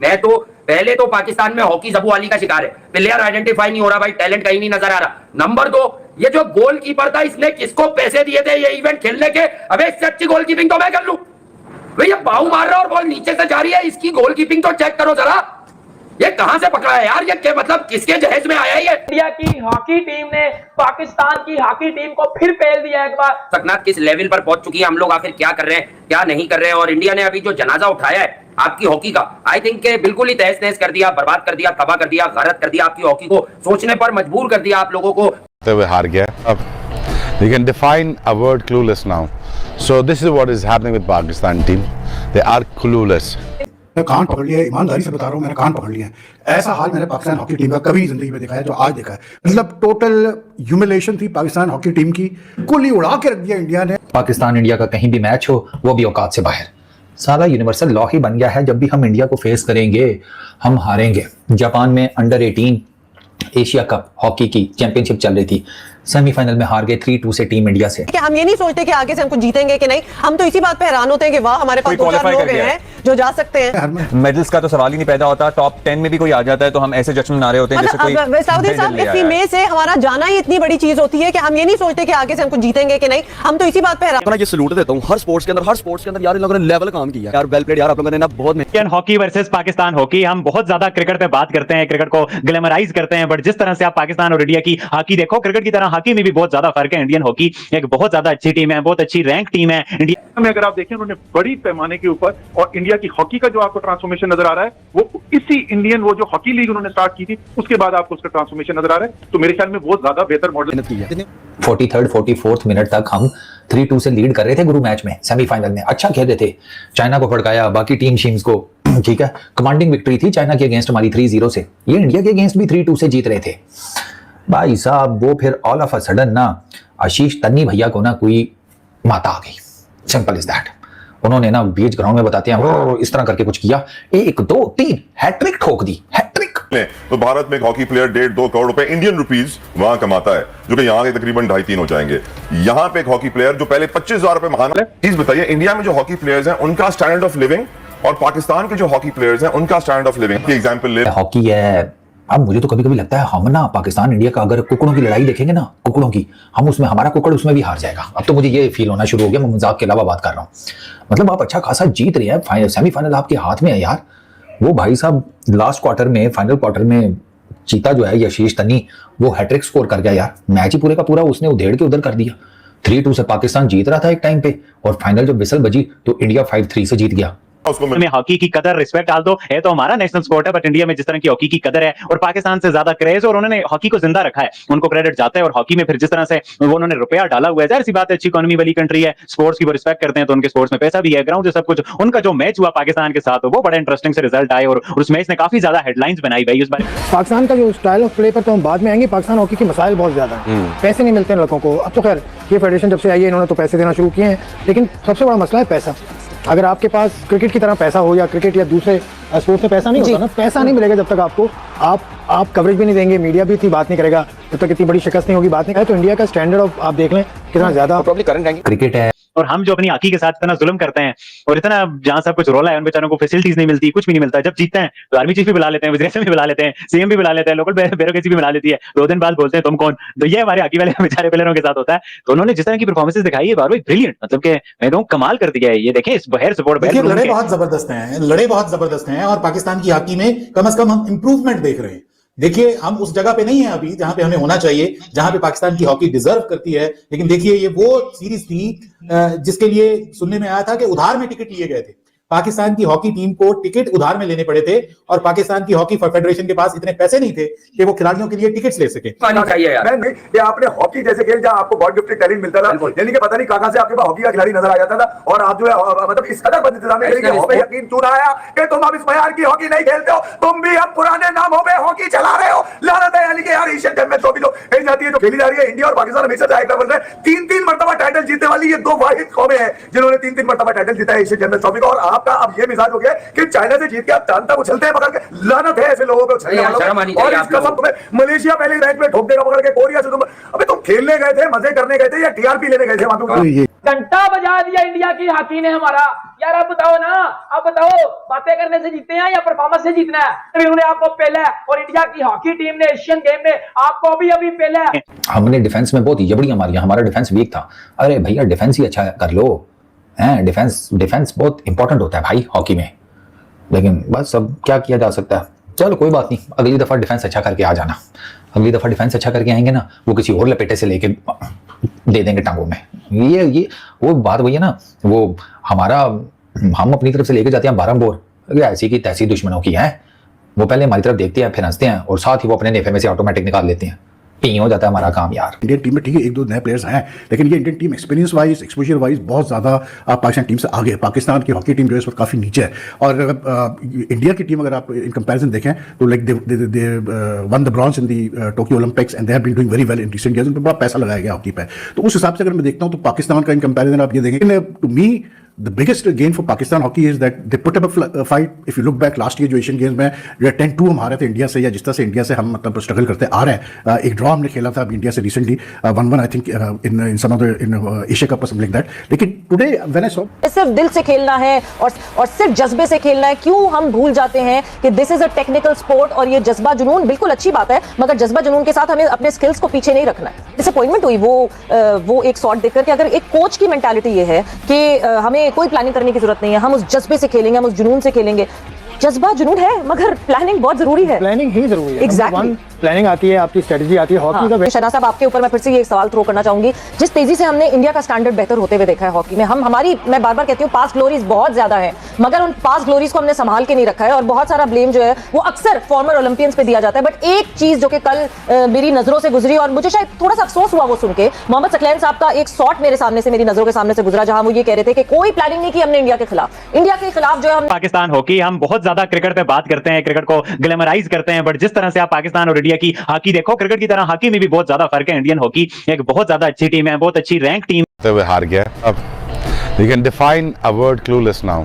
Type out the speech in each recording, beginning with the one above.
मैं तो पहले तो पाकिस्तान में हॉकी जबूवाली का शिकार है, प्लेयर आइडेंटिफाई नहीं हो रहा भाई, टैलेंट कहीं नहीं नजर आ रहा। नंबर 2, ये जो गोलकीपर था इसने किसको पैसे दिए थे ये इवेंट खेलने के? अबे इससे अच्छी गोलकीपिंग तो मैं कर लूं। भैया बाहू मार रहा है और बॉल नीचे से जा रही है, इसकी गोलकीपिंग तो चेक करो जरा। ये कहां से पकड़ा है यार? ये क्या मतलब किसके जहेज में आया ये? इंडिया की हॉकी टीम ने पाकिस्तान की हॉकी टीम को फिर पेल दिया एक बार। सकनात किस लेवल पर पहुंच चुकी है, हम लोग आखिर क्या कर रहे हैं क्या नहीं कर रहे हैं। और इंडिया ने अभी जो जनाजा उठाया है आपकी हॉकी का, आई थिंक के बिल्कुल ही तहस नहस कर दिया, बर्बाद कर दिया, तबाह कर दिया, गलत कर दिया, आपकी हॉकी को सोचने पर मजबूर कर दिया आप लोगों को। हार गया। अब we can define a word clueless now. So this is what is happening with Pakistan team. They are clueless. मैं कान पकड़ लिया, ईमानदारी से बता रहा हूँ, मैंने कान पकड़ लिया। ऐसा हाल मैंने पाकिस्तान हॉकी टीम का कभी जिंदगी में देखा है जो आज देखा है। मतलब टोटल ह्यूमिलेशन थी पाकिस्तान हॉकी टीम की, कुल ही उड़ा के रख दिया इंडिया ने। पाकिस्तान इंडिया का कहीं भी मैच हो वो भी औकात से बाहर। साला यूनिवर्सल लॉ ही बन गया है, जब भी हम इंडिया को फेस करेंगे हम हारेंगे। जापान में अंडर 18 एशिया कप हॉकी की चैंपियनशिप चल रही थी, सेमीफाइनल में हार गए 3-2 से टीम इंडिया से। कि हम ये नहीं सोचते कि आगे से हम कुछ जीतेंगे कि नहीं, हम तो इसी बात पे हैरान होते हैं कि वाह हमारे पास 2-4 लोग हैं जो जा सकते हैं। मेडल्स का तो सवाल ही नहीं पैदा होता, टॉप 10 में भी कोई आ जाता है तो हम ऐसे जश्न मना रहे होते हैं जैसे कोई साउदी साहब इसी में से हमारा जाना ही इतनी बड़ी चीज होती है कि हम ये नहीं सोचते कि आगे से हम कुछ जीतेंगे कि नहीं, हम तो इसी बात पे हैरान। ये सलूट देता हूं हर स्पोर्ट्स के अंदर यार इन लोगों ने लेवल काम किया यार, वेल प्लेड यार, आप लोगों ने ना बहुत। Indian hockey versus Pakistan hockey, हम बहुत ज्यादा क्रिकेट पे बात करते हैं, क्रिकेट को ग्लैमराइज करते हैं, बट जिस तरह से आप पाकिस्तान और इंडिया की हॉकी देखो, क्रिकेट की तरह हॉकी में भी बहुत ज्यादा फर्क है। इंडियन हॉकी एक बहुत ज्यादा अच्छी टीम है, बहुत अच्छी रैंक टीम है। इंडिया में अगर आप देखें उन्होंने बड़ी पैमाने के ऊपर, और इंडिया की हॉकी का जो आपको ट्रांसफॉर्मेशन नजर आ रहा है वो इसी इंडियन वो जो हॉकी लीग उन्होंने स्टार्ट की थी उसके बाद आपको उसका ट्रांसफॉर्मेशन नजर आ रहा है। तो मेरे ख्याल में बहुत ज्यादा बेहतर मॉडल की है। 43rd 44th मिनट तक हम 3-2 से लीड कर रहे थे गुरु मैच में, सेमीफाइनल में अच्छा खेल रहे थे, चाइना को भड़काया, बाकी टीम शीम्स को, ठीक है, कमांडिंग विक्ट्री थी चाइना के अगेंस्ट हमारी 3-0 से। ये इंडिया के अगेंस्ट भी 3-2 से जीत रहे थे भाई साहब। वो फिर ऑल ऑफ अ सडन ना आशीष तन्नी भैया को ना कोई माता आ गई, सिंपल इज दैट। उन्होंने ना बीच ग्राउंड में बताते हैं वो इस तरह करके कुछ किया, 1 2 3 हैट्रिक ठोक दी, हैट्रिक। तो भारत में एक हॉकी प्लेयर 1.5-2 करोड़ रुपए इंडियन रुपीस वहां कमाता है, जो कि यहाँ के तकरीबन 2.5-3 हो जाएंगे। यहाँ पे एक हॉकी प्लेयर जो पहले 25,000 रुपए महाना। प्लीज बताइए, इंडिया में जो हॉकी प्लेयर्स हैं उनका स्टैंडर्ड ऑफ लिविंग और पाकिस्तान के जो हॉकी प्लेयर्स हैं उनका स्टैंडर्ड ऑफ लिविंग की एग्जाम्पल ले। हॉकी है, अब मुझे तो कभी कभी लगता है हम ना पाकिस्तान इंडिया का अगर कुकड़ों की लड़ाई देखेंगे ना, कुकड़ों की, हम उसमें हमारा कुकड़ उसमें भी हार जाएगा। अब तो मुझे ये फील होना शुरू हो गया, मैं मजाक के अलावा बात कर रहा हूँ। मतलब आप अच्छा खासा जीत रहे हैं, सेमीफाइनल आपके हाथ में है यार। वो भाई साहब लास्ट क्वार्टर में, फाइनल क्वार्टर में चीता जो है आशीष तन्नी, वो हैट्रिक स्कोर कर गया यार। मैच ही पूरे का पूरा उसने उधेड़ के उधर कर दिया। 3-2 से पाकिस्तान जीत रहा था एक टाइम पे, और फाइनल जब विसल बजी तो इंडिया 5-3 से जीत गया। में हॉकी की कदर, रिस्पेक्ट डाल दो, है तो हमारा नेशनल स्पोर्ट है, बट इंडिया में जिस तरह की हॉकी की कदर है और पाकिस्तान से ज्यादा क्रेज, और उन्होंने हॉकी को जिंदा रखा है, उनको क्रेडिट जाता है। और हॉकी में फिर जिस तरह से वो उन्होंने रुपया डाला हुआ है, जाहिर सी बात है, अच्छी इकोनॉमी वाली कंट्री है, स्पोर्ट्स की वो रिस्पेक्ट करते हैं, तो उनके स्पोर्ट्स में पैसा भी है, ग्राउंड से सब कुछ। उनका जो मैच हुआ पाकिस्तान के साथ वो बड़ा इंटरेस्टिंग से रिजल्ट आए, और उस मैच ने काफी ज्यादा हेडलाइंस बनाई भाई उस बार। पाकिस्तान का जो स्टाइल ऑफ प्ले पर तो हम बाद में आएंगे। पाकिस्तान हॉकी के मसाइल बहुत ज्यादा है, पैसे नहीं मिलते हैं लड़कों को। अब तो खैर ये फेडरेशन जब से आई है इन्होंने तो पैसे देना शुरू किए हैं, लेकिन सबसे बड़ा मसला है पैसा। अगर आपके पास क्रिकेट की तरह पैसा हो, या क्रिकेट या दूसरे स्पोर्ट्स में पैसा नहीं होता ना, पैसा नहीं मिलेगा जब तक आपको, आप कवरेज भी नहीं देंगे, मीडिया भी इतनी बात नहीं करेगा, जब तक इतनी बड़ी शिकस्त नहीं होगी, बात नहीं करेगा। तो इंडिया का स्टैंडर्ड ऑफ आप देख लें कितना ज्यादा क्रिकेट है। और हम जो अपनी हॉकी के साथ इतना जुल्म करते हैं और इतना जहां सब कुछ रोला है, उन बेचारों को फैसिलिटीज नहीं मिलती, कुछ भी नहीं मिलता। जब जीतते हैं तो आर्मी चीफ भी बुला लेते हैं, वज़ीर-ए-आज़म भी बुला लेते हैं, सीएम भी बुला लेते हैं, लोकल ब्यूरोक्रेसी भी बुला लेती है, 2 दिन बाद बोलते हैं तुम कौन। तो ये हमारे हॉकी वाले बेचारे प्लेयरों के साथ होता है। तो उन्होंने जिस तरह की परफॉर्मेंस दिखाई है ब्रिलियंट, मतलब कि मैं कहूं कमाल कर दिया है। ये देखें, इस बहर सपोर्ट लड़े बहुत जबरदस्त हैं, और पाकिस्तान की हॉकी में कम से कम हम इंप्रूवमेंट देख रहे हैं। देखिए हम उस जगह पे नहीं है अभी जहां पे हमें होना चाहिए, जहां पे पाकिस्तान की हॉकी डिजर्व करती है। लेकिन देखिए ये वो सीरीज थी जिसके लिए सुनने में आया था कि उधार में टिकट लिए गए थे। पाकिस्तान की हॉकी टीम को टिकट उधार में लेने पड़े थे, और पाकिस्तान की हॉकी फेडरेशन के पास इतने पैसे नहीं थे कि वो खिलाड़ियों के लिए टिकट्स ले सके। ये आपने हॉकी जैसे खेल जहां आपको गॉड गिफ्टेड टैलेंट मिलता था, यानी कि पता नहीं कहां से आपके पास हॉकी का खिलाड़ी नजर आ जाता था, और आप जो है मतलब इस कदर बदइंतजामी यकीन क्यों ना आया कि तुम अब इस मयार की हॉकी नहीं खेलते हो, तुम भी अब पुराने नामों पे हॉकी चला रहे हो। लानत है, यानी कि यार एशियन चैंपियन में ट्रॉफी तो जाती है जो खेली जा रही है। इंडिया और पाकिस्तान हमेशा से हाई लेवल पे 3-3 मरतबा टाइटल जीतने वाली ये 2 वाहिद कौमें हैं जिन्होंने 3-3 मरतबा टाइटल जीता है एशियन चैंपियन ट्रॉफी का। और आपका अब ये मिजाज हो गया कि चाइना से जीत के आप चांद तक उछलते हैं पकड़ के, लानत है ऐसे लोगों पे उछलने यार, शर्म आनी वालों। और चाहिए इस आप लोगों कसम तुम्हें मलेशिया पहले रैंक में ठोक देगा पकड़ के, कोरिया से तुम अबे तुम खेलने गए थे, मजे करने गए थे या टीआरपी लेने गए थे वहां पे? घंटा बजा दिया इंडिया की हॉकी ने हमारा। यार अब बताओ ना, अब बताओ बातें करने से जीतते हैं या परफॉर्मेंस से जीतना है? इन्होंने आपको पहले, और इंडिया की हॉकी टीम ने एशियन गेम में आपको अभी पहले। हमने डिफेंस में बहुत यबड़ियां मारी, हमारा डिफेंस वीक था। अरे भैया डिफेंस ही अच्छा कर लो, हैं डिफेंस बहुत इंपॉर्टेंट होता है भाई हॉकी में। लेकिन बस अब क्या किया जा सकता है, चलो कोई बात नहीं, अगली दफा डिफेंस अच्छा करके आ जाना। अगली दफा डिफेंस अच्छा करके आएंगे ना, वो किसी और लपेटे से लेके दे देंगे टांगों में। ये वो बात वही है ना, वो हम अपनी तरफ से लेके जाते हैं 12 बोर, ऐसी की तैसी दुश्मनों की है। वो पहले हमारी तरफ देखते हैं, फिर हंसते हैं, और साथ ही वो अपने नेफे में से ऑटोमेटिक निकाल लेते हैं। पी हो जाता है हमारा काम यार। इंडियन टीम में ठीक है एक दो नए प्लेयर्स हैं, लेकिन ये Indian team experience wise, exposure wise बहुत ज़्यादा पाकिस्तान टीम से आगे है। पाकिस्तान की हॉकी टीम जो है इस वक्त काफ़ी नीचे है, और इंडिया की टीम अगर आप इन कंपैरिजन देखें तो like they won the bronze in the Tokyo Olympics and they have been doing very well in recent years. उन पर बड़ा पैसा लगाया गया हॉकी पे, तो उस हिसाब से अगर मैं देखता हूँ तो पाकिस्तान का इन कंपैरिजन आप ये देखेंगे, to me the biggest gain for Pakistan hockey is that they put up a fight. If you look back last year जो एशियन गेम्स में 10-2 हम हारे थे इंडिया से, या जिस तरह से इंडिया से हम मतलब स्ट्रगल करते आ रहे हैं, एक ड्रॉ हमने खेला था अभी इंडिया से recently 1-1 I think in some of the Asia Cup और समथिंग लाइक दैट। लेकिन टुडे व्हेन आई सॉ, सिर्फ दिल से खेलना है और सिर्फ जज्बे से खेलना है। क्यों हम भूल जाते हैं कि this is a technical sport, और ये जज्बा जुनून बिल्कुल अच्छी बात है, मगर जज्बा जुनून के साथ हमें अपने स्किल्स को पीछे नहीं रखना है। डिसअपॉइंटमेंट हुई वो एक शॉट देखकर कि अगर एक कोच की मेंटालिटी ये है कि हमें कोई प्लानिंग करने की जरूरत नहीं है, हम उस जज्बे से खेलेंगे, हम उस जुनून से खेलेंगे। जज्बा जुनून है, मगर प्लानिंग बहुत जरूरी है। प्लानिंग ही जरूरी है। Exactly. प्लानिंग आती है, आपकी स्ट्रेटजी आती है हॉकी का। शना साहब, आपके ऊपर मैं फिर से ये एक सवाल थ्रो करना चाहूंगी। जिस तेजी से हमने इंडिया का स्टैंडर्ड बेहतर होते हुए देखा है हॉकी में, मैं बार बार कहती हूँ पास्ट ग्लोरीज बहुत ज्यादा है, मगर उन पास्ट ग्लोरीज को हमने संभाल के नहीं रखा है, और बहुत सारा ब्लेम जो है वो अक्सर फॉर्मर ओलंपियंस पे दिया जाता है। बट एक चीज जो कि कल मेरी नजरों से गुजरी, और मुझे शायद थोड़ा सा अफसोस हुआ वो सुन के, मोहम्मद सकलैन साहब का एक शॉट मेरे सामने से, मेरी नजरों के सामने से गुजरा, जहां वो ये कह रहे थे कि कोई प्लानिंग नहीं की हमने इंडिया के खिलाफ जो है हम पाकिस्तान हॉकी, हम बहुत ज्यादा क्रिकेट पे बात करते हैं, क्रिकेट को ग्लैमराइज करते हैं, बट जिस तरह से आप पाकिस्तान और इंडिया की हॉकी देखो, क्रिकेट की तरह हॉकी में भी बहुत ज्यादा फर्क है। इंडियन हॉकी एक बहुत ज्यादा अच्छी टीम है, बहुत अच्छी रैंक टीम। हार गया अब, you can define a word clueless now.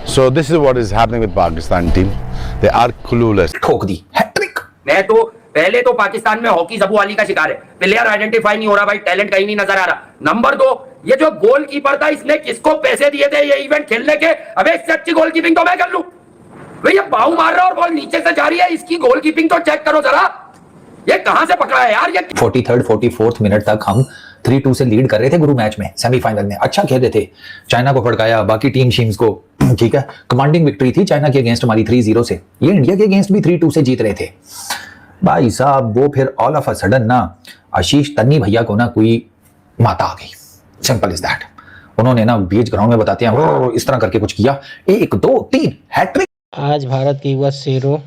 So this is what is happening with Pakistan team. They are clueless. ठोक दी हैट्रिक। मैं तो पहले तो पाकिस्तान में हॉकी जबूआली का शिकार है, प्लेयर आइडेंटिफाई नहीं हो रहा भाई, टैलेंट कहीं नहीं नजर आ रहा। नंबर 2, ये जो गोलकीपर था इसने किसको पैसे दिए थे ये इवेंट खेलने के? अबे इससे अच्छी गोलकीपिंग तो मैं कर लूं। भैया बाहू मार रहा है और बॉल नीचे से जा रही है, इसकी गोलकीपिंग तो चेक करो जरा, ये कहां से पकड़ा है यार ये। 43rd 44th मिनट तक हम 3-2 से लीड कर रहे थे गुरु मैच में, सेमीफाइनल में अच्छा खेले थे, चाइना को फटकाया, बाकी टीम शीम्स को, ठीक है, कमांडिंग विक्ट्री थी चाइना के अगेंस्ट हमारी 3-0 से। ये इंडिया के अगेंस्ट भी 3-2 से जीत रहे थे भाई साहब। वो फिर ऑल ऑफ अ सडन ना आशीष तन्नी भैया को ना कोई माता आ गई, सिंपल इज दैट। उन्होंने ना बीच ग्राउंड में बताते हैं इस तरह करके कुछ किया, 1 2 3 हैट्रिक। आज भारत की युवा शेरों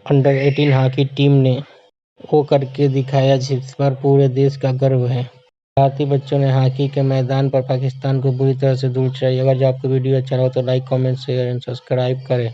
अंडर 18 हॉकी टीम ने वो करके दिखाया जिस पर पूरे देश का गर्व है। भारतीय बच्चों ने हॉकी के मैदान पर पाकिस्तान को बुरी तरह से दूर चढ़ाई। अगर जो आपको वीडियो अच्छा लगा तो like, comment, share and subscribe करें।